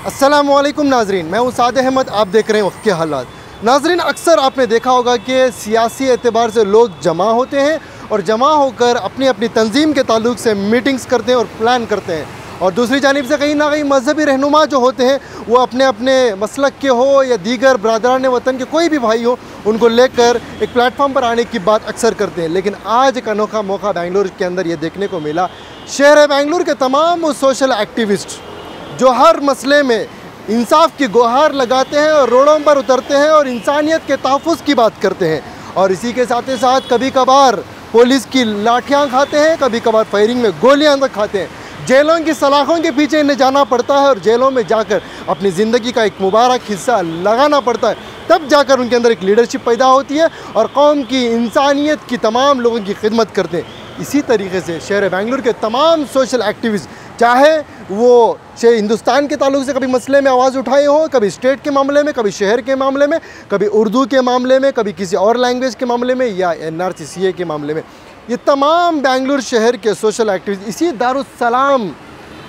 अस्सलामुअलैकुम नाजरीन, मैं हूँ साद अहमद। आप देख रहे हैं वक्त के हालात। नाजरीन, अक्सर आपने देखा होगा कि सियासी एतबार से लोग जमा होते हैं और जमा होकर अपनी अपनी तंजीम के ताल्लुक से मीटिंग्स करते हैं और प्लान करते हैं, और दूसरी जानिब से कहीं ना कहीं मजहबी रहनुमा जो होते हैं वो अपने अपने मसलक के हो या दीगर बरदरान वतन के कोई भी भाई हो, उनको लेकर एक प्लेटफॉर्म पर आने की बात अक्सर करते हैं। लेकिन आज एक अनोखा मौका बेंगलुरु के अंदर ये देखने को मिला। शहर बेंगलुरु के तमाम वो सोशल एक्टिविस्ट जो हर मसले में इंसाफ की गुहार लगाते हैं और रोडों पर उतरते हैं और इंसानियत के तहफ़्फ़ुज़ की बात करते हैं, और इसी के साथ ही साथ कभी कभार पुलिस की लाठियाँ खाते हैं, कभी कभार फायरिंग में गोलियाँ तक खाते हैं। जेलों की सलाखों के पीछे इन्हें जाना पड़ता है और जेलों में जाकर अपनी ज़िंदगी का एक मुबारक हिस्सा लगाना पड़ता है, तब जाकर उनके अंदर एक लीडरशिप पैदा होती है और कौम की इंसानियत की तमाम लोगों की खिदमत करते हैं। इसी तरीके से शहर बेंगलुरु के तमाम सोशल एक्टिविस्ट, चाहे वो हिंदुस्तान के ताल्लुक से कभी मसले में आवाज़ उठाए हो, कभी स्टेट के मामले में, कभी शहर के मामले में, कभी उर्दू के मामले में, कभी किसी और लैंग्वेज के मामले में या NRC के मामले में, ये तमाम बेंगलुरु शहर के सोशल एक्टिविस्ट इसी दारुस्सलाम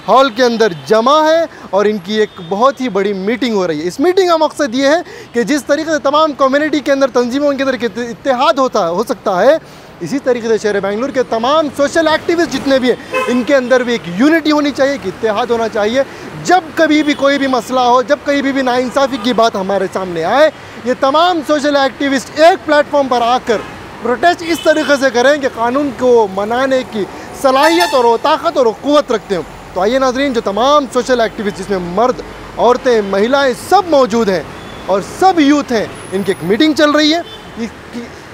हॉल के अंदर जमा है और इनकी एक बहुत ही बड़ी मीटिंग हो रही है। इस मीटिंग का मकसद ये है कि जिस तरीके से तमाम कम्युनिटी के अंदर, तंजीमों के अंदर इत्तेहाद हो सकता है, इसी तरीके से शहर बेंगलुरु के तमाम सोशल एक्टिविस्ट जितने भी हैं, इनके अंदर भी एक यूनिटी होनी चाहिए, एक इत्तेहाद होना चाहिए। जब कभी भी कोई भी मसला हो, जब कहीं भी नाइंसाफ़ी की बात हमारे सामने आए, ये तमाम सोशल एक्टिविस्ट एक प्लेटफॉर्म पर आकर प्रोटेस्ट इस तरीके से करें कि कानून को मनाने की सलाहियत और ताकत और क़ुव्वत रखते हो। तो आइए नाजरीन, जो तमाम सोशल एक्टिविस्ट जिसमें मर्द, औरतें, महिलाएँ सब मौजूद हैं और सब यूथ हैं, इनकी एक मीटिंग चल रही है।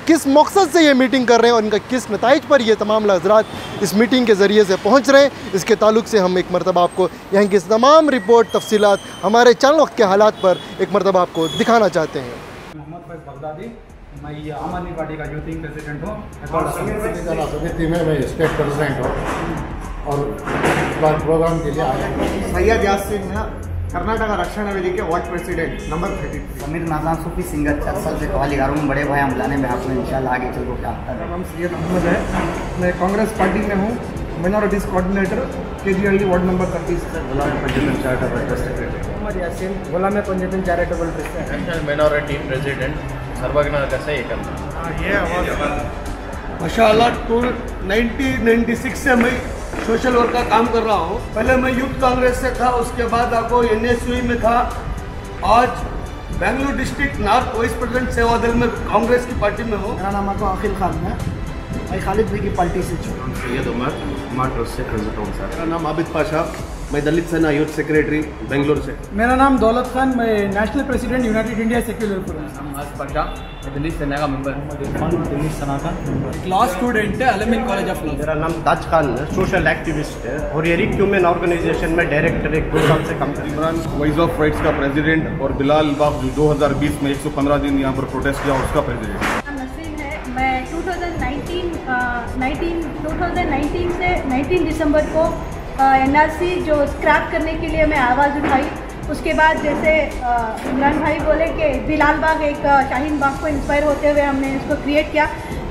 किस मकसद से ये मीटिंग कर रहे हैं और इनका किस नताइज पर ये तमाम हज़रात इस मीटिंग के ज़रिए से पहुँच रहे हैं, इसके ताल्लुक से हम एक मरतबा आपको यहाँ की तमाम रिपोर्ट तफसीलात हमारे चैनल वक्त के हालात पर एक मरतबा आपको दिखाना चाहते हैं। मोहम्मद फैज़ बगदादी, मैं ये आम आदमी पार्टी का यूथ विंग प्रेसिडेंट हूँ। मैं स्टेट प्रेसिडेंट हूँ और प्रोग्राम के लिए आया हूँ। सैयद यासीन कर्नाटक रक्षण वेदी के ward president number 33। Sameer Nazan सूफी सिंगर 4 साल से कवालीगारों में बड़े भाई हम लाने में आपको इंशाल्लाह आगे चल रहा है। मेरा नाम सैयद अहमद है, मैं कांग्रेस पार्टी में हूँ, minorities coordinator KGLD ward number 30। Ghulam Punjabi charitable trust secretary. Mohammed Yasin, Ghulam Punjabi charitable trust national minority president Sarvagnanagar से एक माशाअल्लाह 1996 से मैं सोशल वर्क का काम कर रहा हूँ। पहले मैं यूथ कांग्रेस से था, उसके बाद आपको NSU में था। आज Bengaluru district north vice president सेवा दल में कांग्रेस की पार्टी में हूँ। मेरा नाम आखिल खान है, मैं खालिद भाई की पार्टी से हूँ। सैयद उमर ट्रस्ट से प्रेसिडेंट हूँ सर। मेरा नाम आबिद पाशा, मैं दलित सेना यूथ सेक्रेटरी बेंगलुरु से। मेरा नाम दौलत खान, मैं national president United India secular forum. Pasha, मैं दिल्ली सेना का मेंबर हूँ। दिल्ली सनातन लॉ स्टूडेंट है, अलमीन कॉलेज ऑफ लॉ। मेरा नाम ताज खान है, सोशल एक्टिविस्ट है और ये ह्यूमन ऑर्गेनाइजेशन में डायरेक्टर एक 2 साल से काम कर रहा हूँ। वॉइस ऑफ राइट्स का प्रेसिडेंट और बिलाल बाग जो 2020 में 115 दिन यहाँ पर प्रोटेस्ट किया उसका प्रेसिडेंट। मैं 2019 से 19 दिसंबर को NRC जो स्क्रैप करने के लिए मैं आवाज़ उठाई। उसके बाद जैसे इमरान भाई बोले कि बिलाल बाग एक शाहीन बाग को इंस्पायर होते हुए हमने इसको क्रिएट किया।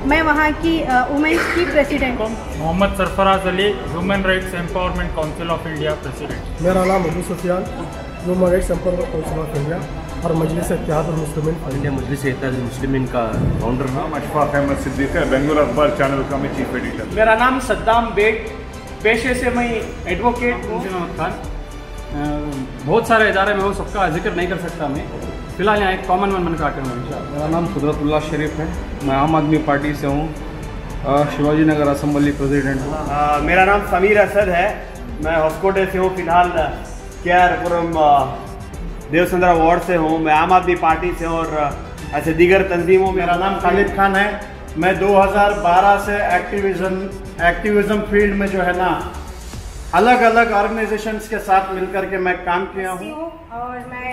मैं वहाँ की वुमेंस की प्रेसिडेंट हूँ। Mohammed Sarfaraz Ali, human rights empowerment council of India president. मेरा नाम Abu Sufiyan, human rights empowerment council of India और मजलिस इत्तेहाद मुस्लिमीन इंडिया मजलिस इत्तेहाद मुस्लिमीन का फाउंडर हूँ। अशफाक अहमद सिद्दीक है, बेंगलुरु अखबार चैनल का मैं चीफ एडिटर। मेरा नाम सद्दाम बेग, पेशे से मैं एडवोकेट हूँ। बहुत सारे इदारे में हो, सबका जिक्र नहीं कर सकता मैं, फिलहाल यहाँ एक कॉमन वन बनकर आकर हूँ। मेरा नाम कुदरतुल्लाह शरीफ है, मैं आम आदमी पार्टी से हूँ, शिवाजी नगर असम्बली प्रेसिडेंट हूँ। मेरा नाम समीर असद है, मैं हॉस्कोटे से हूँ, फिलहाल KRपुरम देवसंद्रा वार्ड से हूँ। मैं आम आदमी पार्टी से और ऐसे दीगर तंजीमों। मेरा नाम खालिद खान है, मैं 2012 से एक्टिविज्म फील्ड में जो है ना अलग अलग ऑर्गेनाइजेशंस के साथ मिलकर के मैं काम किया हूँ और मैं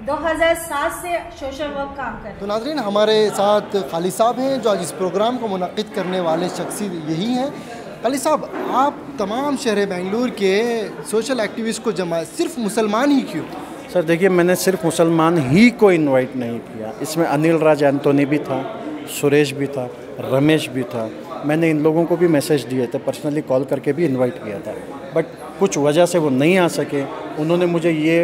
2007 से सोशल वर्क काम कर रही हूँ। तो नाज़रीन, हमारे साथ खालिद साहब हैं जो आज इस प्रोग्राम को मुनक़िद करने वाले शख्सियत यही हैं। खालिद साहब, आप तमाम शहर बेंगलुरु के सोशल एक्टिविस्ट को जमा, सिर्फ मुसलमान ही क्यों? सर देखिए, मैंने सिर्फ मुसलमान ही को इनवाइट नहीं किया, इसमें अनिल राज एंटोनी भी था, सुरेश भी था, रमेश भी था। मैंने इन लोगों को भी मैसेज दिए थे, पर्सनली कॉल करके भी इनवाइट किया था, बट कुछ वजह से वो नहीं आ सके। उन्होंने मुझे ये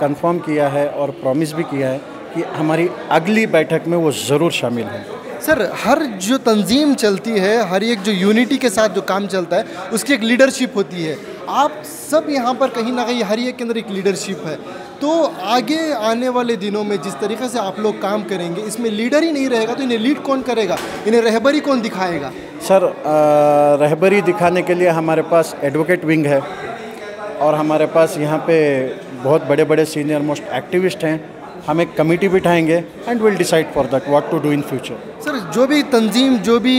कंफर्म किया है और प्रॉमिस भी किया है कि हमारी अगली बैठक में वो ज़रूर शामिल हैं। सर, हर जो तंजीम चलती है, हर एक जो यूनिटी के साथ जो काम चलता है उसकी एक लीडरशिप होती है। आप सब यहाँ पर कहीं ना कहीं हर एक के अंदर एक लीडरशिप है। तो आगे आने वाले दिनों में जिस तरीके से आप लोग काम करेंगे, इसमें लीडर ही नहीं रहेगा तो इन्हें लीड कौन करेगा, इन्हें रहबरी कौन दिखाएगा? सर, रहबरी दिखाने के लिए हमारे पास एडवोकेट विंग है और हमारे पास यहाँ पे बहुत बड़े बड़े सीनियर मोस्ट एक्टिविस्ट हैं। हम एक कमेटी बिठाएंगे and will decide for that what to do in future. Sir, जो भी तंजीम, जो भी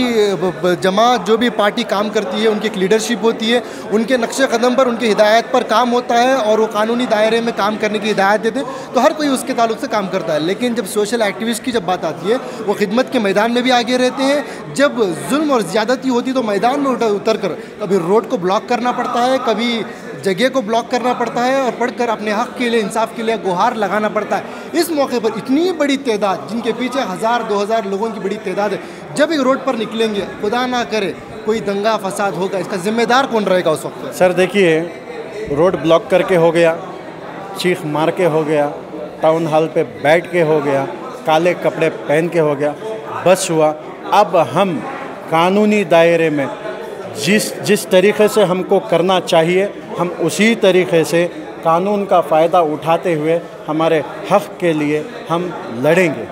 जमात, जो भी पार्टी काम करती है, उनकी एक लीडरशिप होती है, उनके नक्शे कदम पर, उनकी हिदायत पर काम होता है और वो कानूनी दायरे में काम करने की हिदायत देते हैं, तो हर कोई उसके ताल्लुक से काम करता है। लेकिन जब सोशल एक्टिविस्ट की जब बात आती है, वो खिदमत के मैदान में भी आगे रहते हैं। जब जुल्म और ज़्यादती होती है तो मैदान में उतर कर कभी रोड को ब्लॉक करना पड़ता है, कभी जगह को ब्लॉक करना पड़ता है और पढ़कर अपने हक़ के लिए, इंसाफ के लिए गुहार लगाना पड़ता है। इस मौके पर इतनी बड़ी तादाद, जिनके पीछे 1000-2000 लोगों की बड़ी तादाद है, जब एक रोड पर निकलेंगे, खुदा ना करे कोई दंगा फसाद होगा, इसका जिम्मेदार कौन रहेगा उस वक्त? सर देखिए, रोड ब्लॉक करके हो गया, चीख मार के हो गया, टाउन हॉल पे बैठ के हो गया, काले कपड़े पहन के हो गया, बस हुआ। अब हम कानूनी दायरे में जिस तरीक़े से हमको करना चाहिए, हम उसी तरीक़े से कानून का फ़ायदा उठाते हुए हमारे हक़ के लिए हम लड़ेंगे।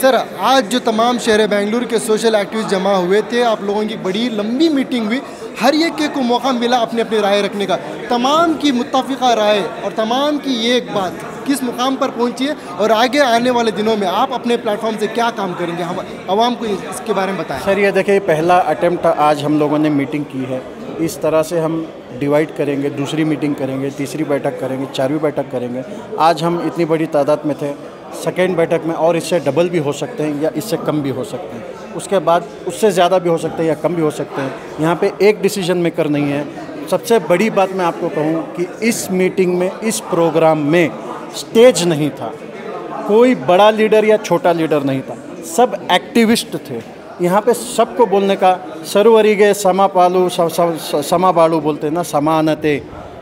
सर, आज जो तमाम शहर बेंगलुरु के सोशल एक्टिविस्ट जमा हुए थे, आप लोगों की बड़ी लंबी मीटिंग हुई, हर एक को मौका मिला अपने अपनी राय रखने का। तमाम की मुत्तफ़िक़ा राय और तमाम की ये एक बात किस मुकाम पर पहुंची है और आगे आने वाले दिनों में आप अपने प्लेटफॉर्म से क्या काम करेंगे, हम आवाम को इसके बारे में बताएं। सर, ये देखिए, पहला अटेम्प्ट आज हम लोगों ने मीटिंग की है। इस तरह से हम डिवाइड करेंगे, दूसरी मीटिंग करेंगे, तीसरी बैठक करेंगे, चारवीं बैठक करेंगे। आज हम इतनी बड़ी तादाद में थे, सेकेंड बैठक में और इससे डबल भी हो सकते हैं या इससे कम भी हो सकते हैं, उसके बाद उससे ज़्यादा भी हो सकते हैं या कम भी हो सकते हैं। यहाँ पे एक डिसीजन मेकर नहीं है। सबसे बड़ी बात मैं आपको कहूँ कि इस मीटिंग में, इस प्रोग्राम में स्टेज नहीं था, कोई बड़ा लीडर या छोटा लीडर नहीं था, सब एक्टिविस्ट थे। यहाँ पे सबको बोलने का सर्वरिगे समापालू समाबाड़ू बोलते हैं ना, समानते।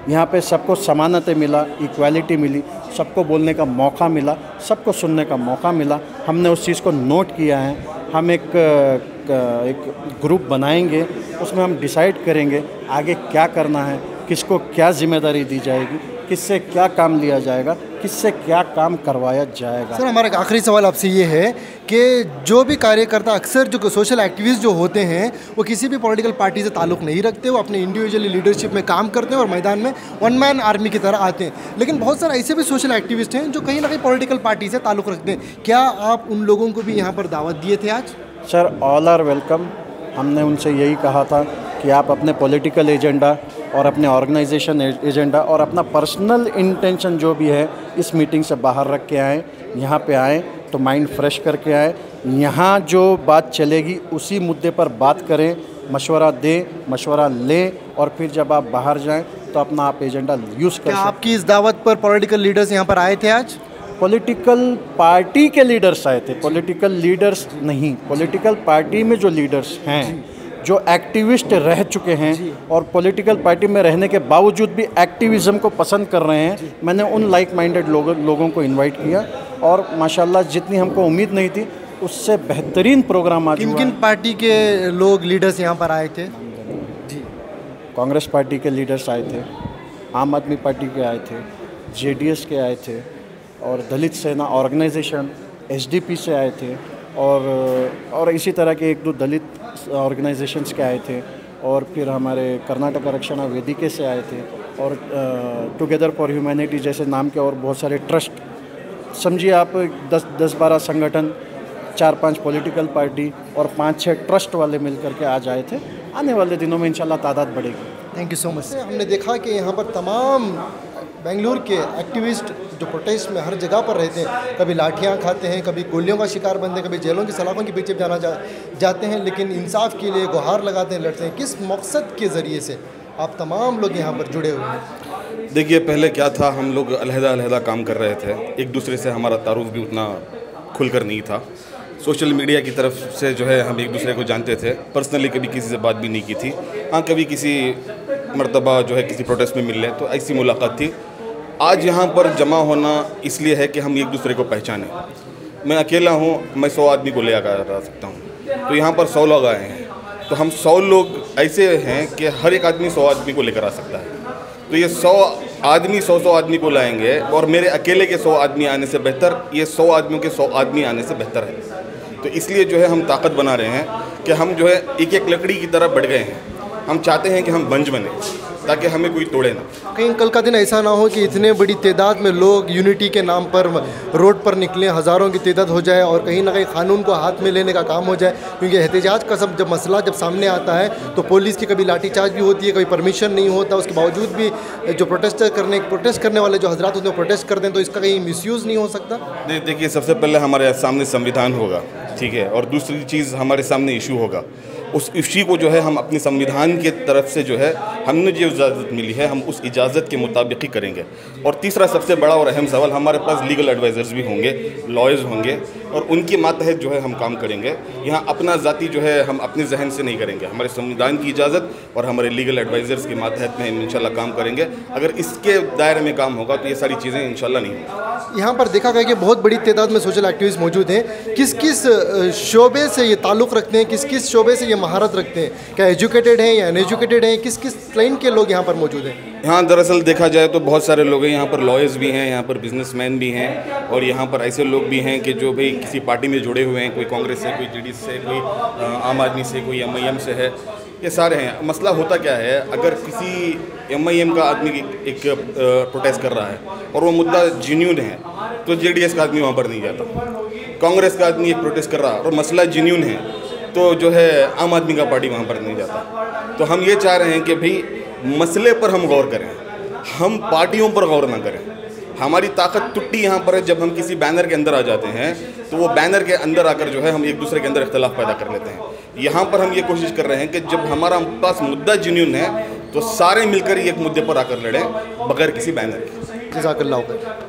यहाँ पे सबको समानते मिला, इक्वालिटी मिली, सबको बोलने का मौका मिला, सबको सुनने का मौका मिला। हमने उस चीज़ को नोट किया है। हम एक ग्रुप बनाएंगे, उसमें हम डिसाइड करेंगे आगे क्या करना है, किसको क्या जिम्मेदारी दी जाएगी, किससे क्या काम लिया जाएगा, किससे क्या काम करवाया जाएगा। सर, हमारा एक आखिरी सवाल आपसे ये है कि जो भी कार्यकर्ता, अक्सर जो सोशल एक्टिविस्ट जो होते हैं, वो किसी भी पॉलिटिकल पार्टी से ताल्लुक़ नहीं रखते, वो अपने इंडिविजुअली लीडरशिप में काम करते हैं और मैदान में वन मैन आर्मी की तरह आते हैं। लेकिन बहुत सारे ऐसे भी सोशल एक्टिविस्ट हैं जो कहीं ना कहीं पॉलिटिकल पार्टी से ताल्लुक़ रखते हैं। क्या आप उन लोगों को भी यहाँ पर दावत दिए थे आज? Sir, all are welcome. हमने उनसे यही कहा था कि आप अपने पॉलिटिकल एजेंडा और अपने ऑर्गेनाइजेशन एजेंडा और अपना पर्सनल इंटेंशन जो भी है इस मीटिंग से बाहर रख के आएँ। यहाँ पे आएँ तो माइंड फ्रेश करके आएँ। यहाँ जो बात चलेगी उसी मुद्दे पर बात करें, मशवरा दें, मशवरा लें और फिर जब आप बाहर जाएं तो अपना आप एजेंडा यूज़ करें। आपकी इस दावत पर पॉलिटिकल लीडर्स यहाँ पर आए थे आज? पॉलिटिकल पार्टी के लीडर्स आए थे, पॉलिटिकल लीडर्स नहीं। पॉलिटिकल पार्टी में जो लीडर्स हैं, जो एक्टिविस्ट रह चुके हैं और पॉलिटिकल पार्टी में रहने के बावजूद भी एक्टिविज़म को पसंद कर रहे हैं, मैंने उन लाइक माइंडेड लोगों को इनवाइट किया और माशाल्लाह जितनी हमको उम्मीद नहीं थी उससे बेहतरीन प्रोग्राम आज हुआ। किन पार्टी के लोग, लीडर्स यहाँ पर आए थे? जी, कांग्रेस पार्टी के लीडर्स आए थे, आम आदमी पार्टी के आए थे, JDS के आए थे और दलित सेना ऑर्गेनाइजेशन SDP से आए थे और इसी तरह के एक दो दलित ऑर्गेनाइजेशंस के आए थे और फिर हमारे कर्नाटक रक्षणा वेदिके से आए थे और टुगेदर फॉर ह्यूमैनिटी जैसे नाम के और बहुत सारे ट्रस्ट, समझिए आप 10-12 संगठन, 4-5 पॉलिटिकल पार्टी और 5-6 ट्रस्ट वाले मिलकर के आज आए थे। आने वाले दिनों में इंशाल्लाह तादाद बढ़ेगी। Thank you so much. हमने देखा कि यहाँ पर तमाम बेंगलुरु के एक्टिविस्ट जो प्रोटेस्ट में हर जगह पर रहते हैं, कभी लाठियाँ खाते हैं, कभी गोलियों का शिकार बनते हैं, कभी जेलों की सलाखों के पीछे जाते हैं, लेकिन इंसाफ के लिए गुहार लगाते हैं, लड़ते हैं। किस मकसद के ज़रिए से आप तमाम लोग यहाँ पर जुड़े हुए हैं? देखिए, पहले क्या था, हम लोग अलहदा काम कर रहे थे, एक दूसरे से हमारा तारुफ भी उतना खुलकर नहीं था। सोशल मीडिया की तरफ से जो है हम एक दूसरे को जानते थे, पर्सनली कभी किसी से बात भी नहीं की थी। हाँ, कभी किसी मर्तबा जो है किसी प्रोटेस्ट में मिल लें तो ऐसी मुलाकात थी। आज यहाँ पर जमा होना इसलिए है कि हम एक दूसरे को पहचानें। मैं अकेला हूँ, मैं 100 आदमी को ले आकर आ सकता हूँ, तो यहाँ पर 100 लोग आए हैं, तो हम 100 लोग ऐसे हैं कि हर एक आदमी 100 आदमी को लेकर आ सकता है। तो ये 100 आदमी 100 आदमी को लाएंगे, और मेरे अकेले के 100 आदमी आने से बेहतर ये 100 आदमियों के 100 आदमी आने से बेहतर है। तो इसलिए जो है हम ताकत बना रहे हैं कि हम जो है एक एक लकड़ी की तरह बढ़ गए हैं। हम चाहते हैं कि हम बंज बने ताकि हमें कोई तोड़े ना। कहीं कल का दिन ऐसा ना हो कि इतने बड़ी तादाद में लोग यूनिटी के नाम पर रोड पर निकलें, हज़ारों की तादाद हो जाए और कहीं ना कहीं कानून को हाथ में लेने का काम हो जाए। क्योंकि एहतजाज का सब जब मसला जब सामने आता है तो पुलिस की कभी लाठीचार्ज भी होती है, कभी परमिशन नहीं होता, उसके बावजूद भी जो प्रोटेस्ट करने वाले जो हजरात उसमें प्रोटेस्ट कर दें तो इसका कहीं मिसयूज़ नहीं हो सकता? नहीं, देखिए, सबसे पहले हमारे सामने संविधान होगा, ठीक है, और दूसरी चीज़ हमारे सामने इशू होगा। उस इश्यू को जो है हम अपनी संविधान के तरफ से जो है हमने जो इजाज़त मिली है हम उस इजाज़त के मुताबिक ही करेंगे। और तीसरा सबसे बड़ा और अहम सवाल, हमारे पास लीगल एडवाइज़र्स भी होंगे, लॉयर्स होंगे, और उनके मातहत जो है हम काम करेंगे। यहाँ अपना ज़ाती जो है हम अपने जहन से नहीं करेंगे, हमारे संविधान की इजाज़त और हमारे लीगल एडवाइज़र्स के मातहत में हम इंशाल्लाह काम करेंगे। अगर इसके दायरे में काम होगा तो ये सारी चीज़ें इंशाल्लाह नहीं होंगी। यहाँ पर देखा गया कि बहुत बड़ी तादाद में सोशल एक्टिविस्ट मौजूद हैं। किस किस शोबे से ये ताल्लुक़ रखते हैं, किस किस शोबे से ये महारत रखते हैं? क्या एजुकेटेड हैं या अनएजुकेटेड हैं? किस किस लाइन के लोग यहाँ पर मौजूद हैं? यहाँ दरअसल देखा जाए तो बहुत सारे लोग हैं। यहाँ पर लॉयर्स भी हैं, यहाँ पर बिजनेसमैन भी हैं, और यहाँ पर ऐसे लोग भी हैं कि जो भाई किसी पार्टी में जुड़े हुए हैं, कोई कांग्रेस से, कोई जेडीएस से, कोई आम आदमी से, कोई एमआईएम से है, ये सारे हैं। मसला होता क्या है, अगर किसी एमआईएम का आदमी एक प्रोटेस्ट कर रहा है और वो मुद्दा जेन्युइन है तो जेडीएस का आदमी वहाँ पर नहीं जाता। कांग्रेस का आदमी एक प्रोटेस्ट कर रहा है और मसला जेन्युइन है तो जो है आम आदमी का पार्टी वहाँ पर नहीं जाता। तो हम ये चाह रहे हैं कि भाई मसले पर हम गौर करें, हम पार्टियों पर गौर ना करें। हमारी ताकत टुट्टी यहाँ पर है जब हम किसी बैनर के अंदर आ जाते हैं तो वो बैनर के अंदर आकर जो है हम एक दूसरे के अंदर इख्तलाफ पैदा कर लेते हैं। यहाँ पर हम ये कोशिश कर रहे हैं कि जब हमारा पास मुद्दा जेन्युइन है तो सारे मिलकर एक मुद्दे पर आकर लड़ें बगैर किसी बैनर के। जज़ाकल्लाह खैर।